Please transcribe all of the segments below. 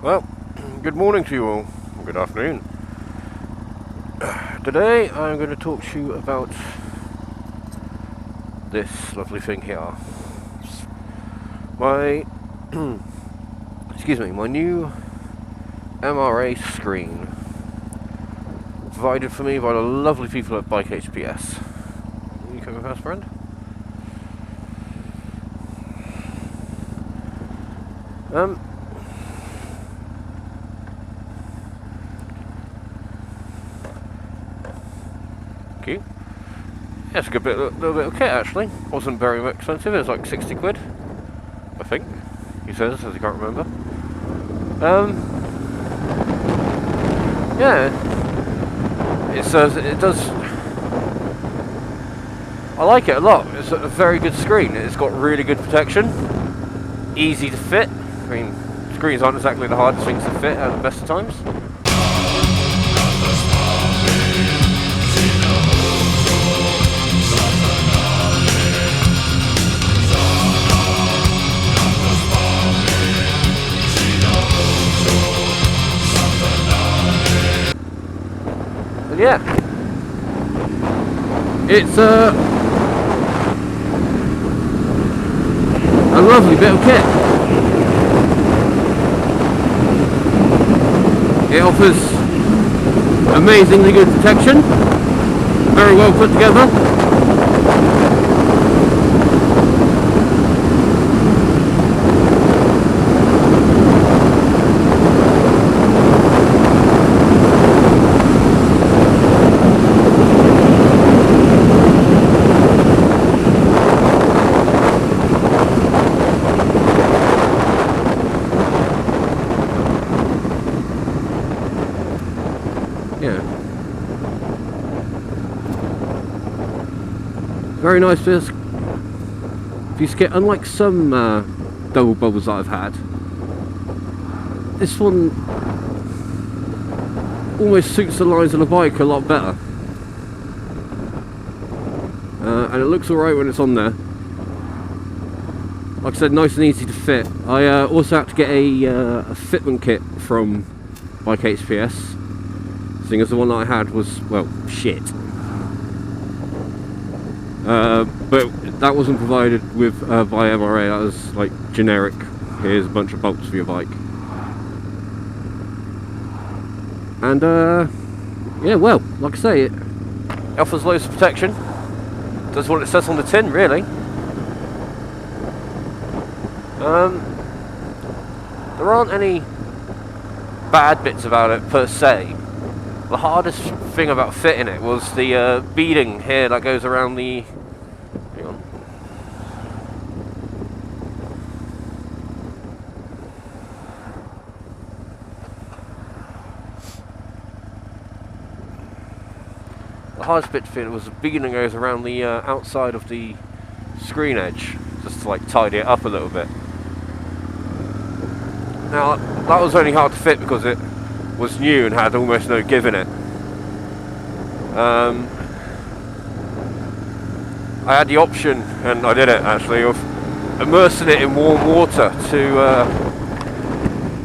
Well, good morning to you all. Good afternoon. Today I'm going to talk to you about this lovely thing here. My my new MRA screen provided for me by the lovely people at bikehps. You come first, friend? Cute. Yeah, it's a good little bit of kit actually. Wasn't very expensive. It was like 60 quid, I think. He says, as he can't remember. Yeah, it says it does. I like it a lot. It's a very good screen. It's got really good protection, easy to fit. I mean, screens aren't exactly the hardest things to fit at the best of times. Yeah, it's a lovely bit of kit. It offers amazingly good protection, very well put together. Yeah. Very nice piece of kit. Unlike some double bubbles that I've had, this one almost suits the lines of the bike a lot better. And it looks alright when it's on there. Like I said, nice and easy to fit. I also had to get a fitment kit from bikehps. Seeing as the one that I had was, well, shit. But that wasn't provided with by MRA. That was like generic. Here's a bunch of bolts for your bike. And yeah, well, like I say, it offers loads of protection. Does what it says on the tin, really. There aren't any bad bits about it per se. The hardest thing about fitting it was the beading here that goes around the... Hang on. The hardest bit to fit was the beading that goes around the outside of the screen edge, just to like tidy it up a little bit. Now that was only hard to fit because it was new and had almost no give in it. I had the option, and I did it actually, of immersing it in warm water to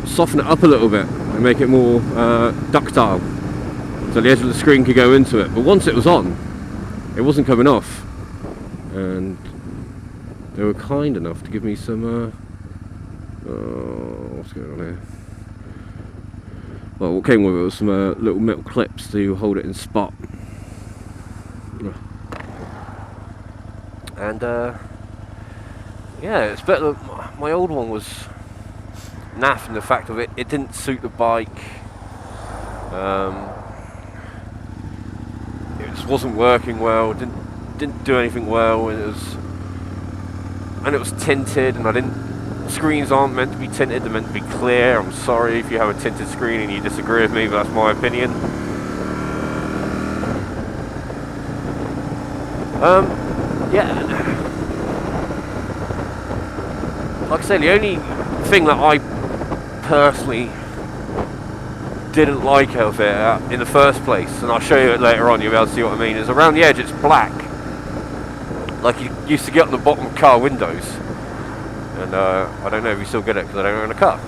soften it up a little bit and make it more ductile, so the edge of the screen could go into it. But once it was on, it wasn't coming off, and they were kind enough to give me some what's going on here? Well, what came with it was some little metal clips to hold it in spot. And yeah, it's better. My old one was naff in the fact of it didn't suit the bike. It just wasn't working well. Didn't do anything well. And it was tinted, and I didn't. Screens aren't meant to be tinted, they're meant to be clear. I'm sorry if you have a tinted screen and you disagree with me, but that's my opinion. Yeah. Like I said, the only thing that I personally didn't like of it in the first place, and I'll show you it later on, you'll be able to see what I mean, is around the edge it's black. Like you used to get on the bottom of car windows. And I don't know if you still get it because I don't own a car.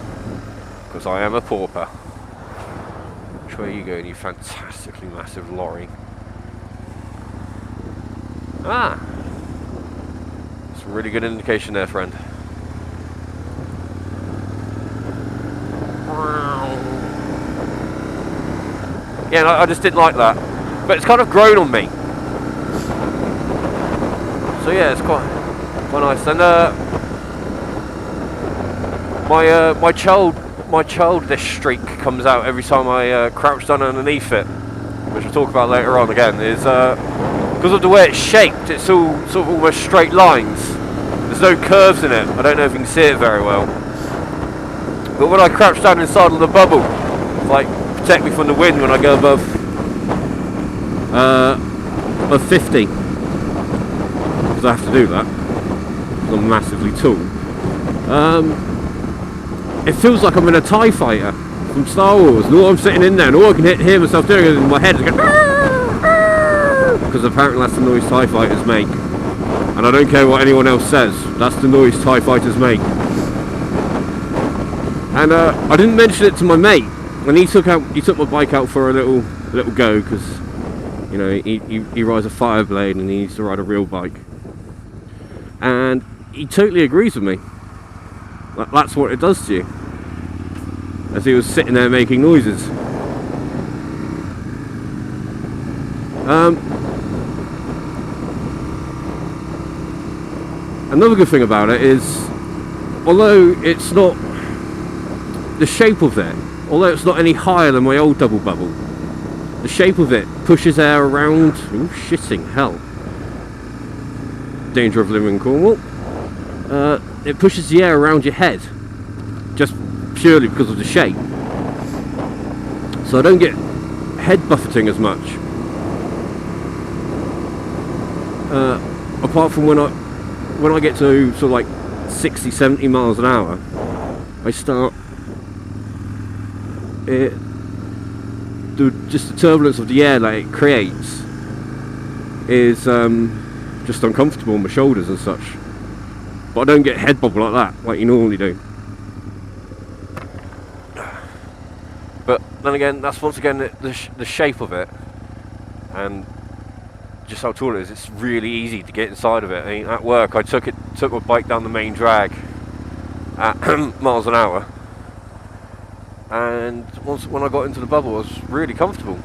because I am a pauper. Which way are you going, you fantastically massive lorry? Ah! Some really good indication there, friend. Yeah, no, I just didn't like that. But it's kind of grown on me. So yeah, it's quite nice. And my childish streak comes out every time I crouch down underneath it, which we'll talk about later on again, is because of the way it's shaped, it's all sort of almost straight lines. There's no curves in it. I don't know if you can see it very well. But when I crouch down inside of the bubble, it's like protect me from the wind when I go above 50. Because I have to do that. Because I'm massively tall. It feels like I'm in a TIE fighter from Star Wars, and all I'm sitting in there, and all I can hear myself doing in my head is going, because apparently that's the noise TIE fighters make. And I don't care what anyone else says, that's the noise TIE fighters make. And I didn't mention it to my mate, and he took my bike out for a little go, because you know he rides a Fireblade and he needs to ride a real bike. And he totally agrees with me. That's what it does to you. As he was sitting there making noises. Another good thing about it is, although it's not the shape of it, although it's not any higher than my old double bubble, the shape of it pushes air around. Ooh, shitting hell. Danger of living in Cornwall. It pushes the air around your head, just purely because of the shape. So I don't get head buffeting as much. Apart from when I get to sort of like 60, 70 miles an hour, I start just the turbulence of the air that it creates is just uncomfortable on my shoulders and such. But I don't get head bobble like that, like you normally do. But then again, that's once again the shape of it, and just how tall it is. It's really easy to get inside of it. I mean, at work, I took my bike down the main drag at miles an hour, and when I got into the bubble, I was really comfortable.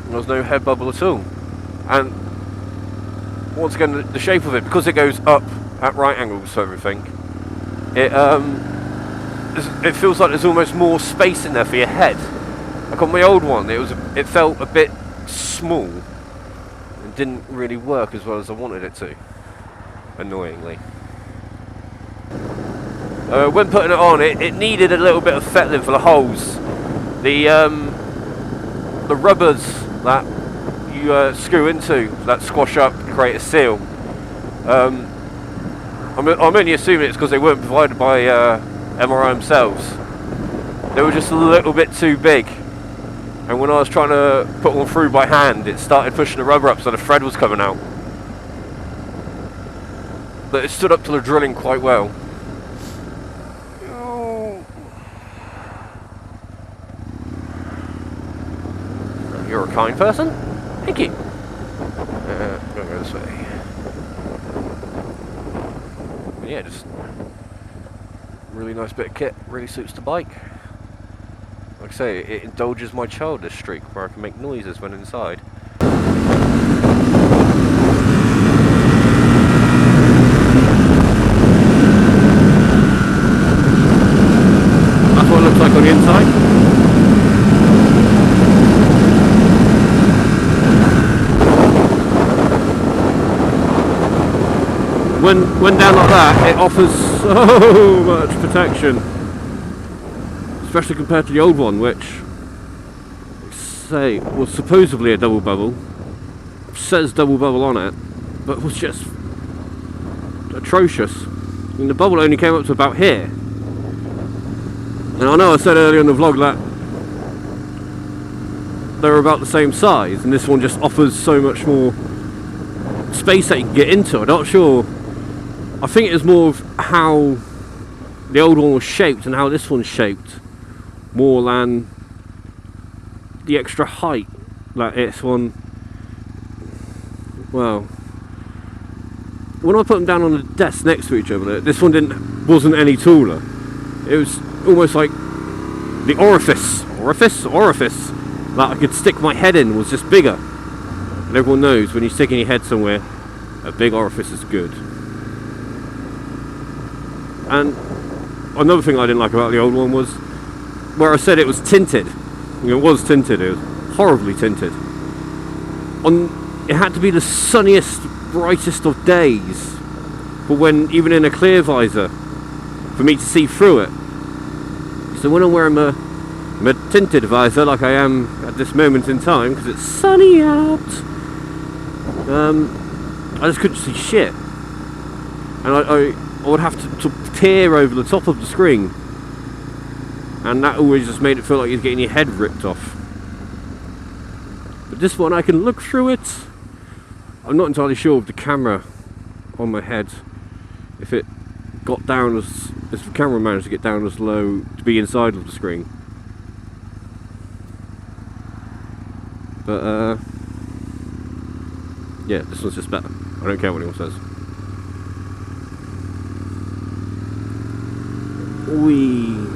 And there was no head bubble at all. And once again, the shape of it, because it goes up at right angles to everything, it feels like there's almost more space in there for your head. Like on my old one, it felt a bit small and didn't really work as well as I wanted it to, annoyingly. When putting it on, it needed a little bit of fettling for the holes. The rubbers that you screw into that squash up and create a seal. I'm only assuming it's because they weren't provided by MRA themselves. They were just a little bit too big, and when I was trying to put one through by hand, it started pushing the rubber up so the thread was coming out. But it stood up to the drilling quite well. You're a kind person. Thank you. I'm going to go this way. But yeah, just really nice bit of kit. Really suits the bike. Like I say, it indulges my childish streak where I can make noises when inside. That's what it looks like on the inside. When down like that, it offers so much protection, especially compared to the old one, which say was supposedly a double bubble, says double bubble on it, but was just atrocious. I mean, the bubble only came up to about here, and I know I said earlier in the vlog that they're about the same size, and this one just offers so much more space that you can get into. I'm not sure. I think it was more of how the old one was shaped and how this one's shaped, more than the extra height that it's one. Well, when I put them down on the desk next to each other, this one wasn't any taller. It was almost like the orifice that I could stick my head in was just bigger. And everyone knows when you're sticking your head somewhere, a big orifice is good. And another thing I didn't like about the old one was where I said it was tinted. It was tinted. It was horribly tinted. It had to be the sunniest, brightest of days, but when even in a clear visor, for me to see through it. So when I'm wearing my tinted visor, like I am at this moment in time, because it's sunny out, I just couldn't see shit, and I would have to peer over the top of the screen, and that always just made it feel like you're getting your head ripped off. But this one, I can look through it. I'm not entirely sure of the camera on my head, if it got down as the camera managed to get down as low to be inside of the screen. But yeah, this one's just better. I don't care what anyone says. Whee!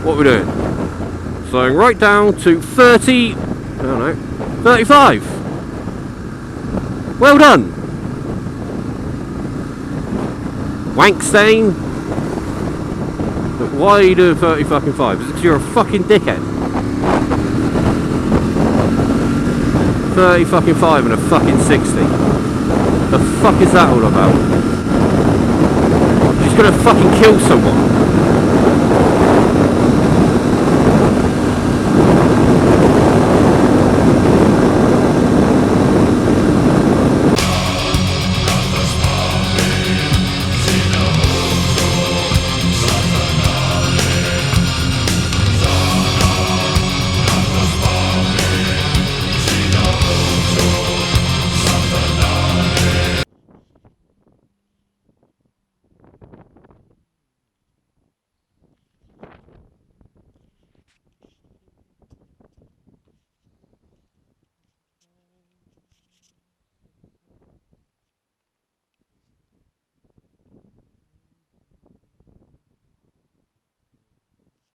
What we're doing? Slowing right down to 30, I don't know, 35. Well done. Wank stain. But why are you doing 30 fucking 5? Is it because you're a fucking dickhead? 30 fucking 5 and a fucking 60. The fuck is that all about? She's gonna fucking kill someone.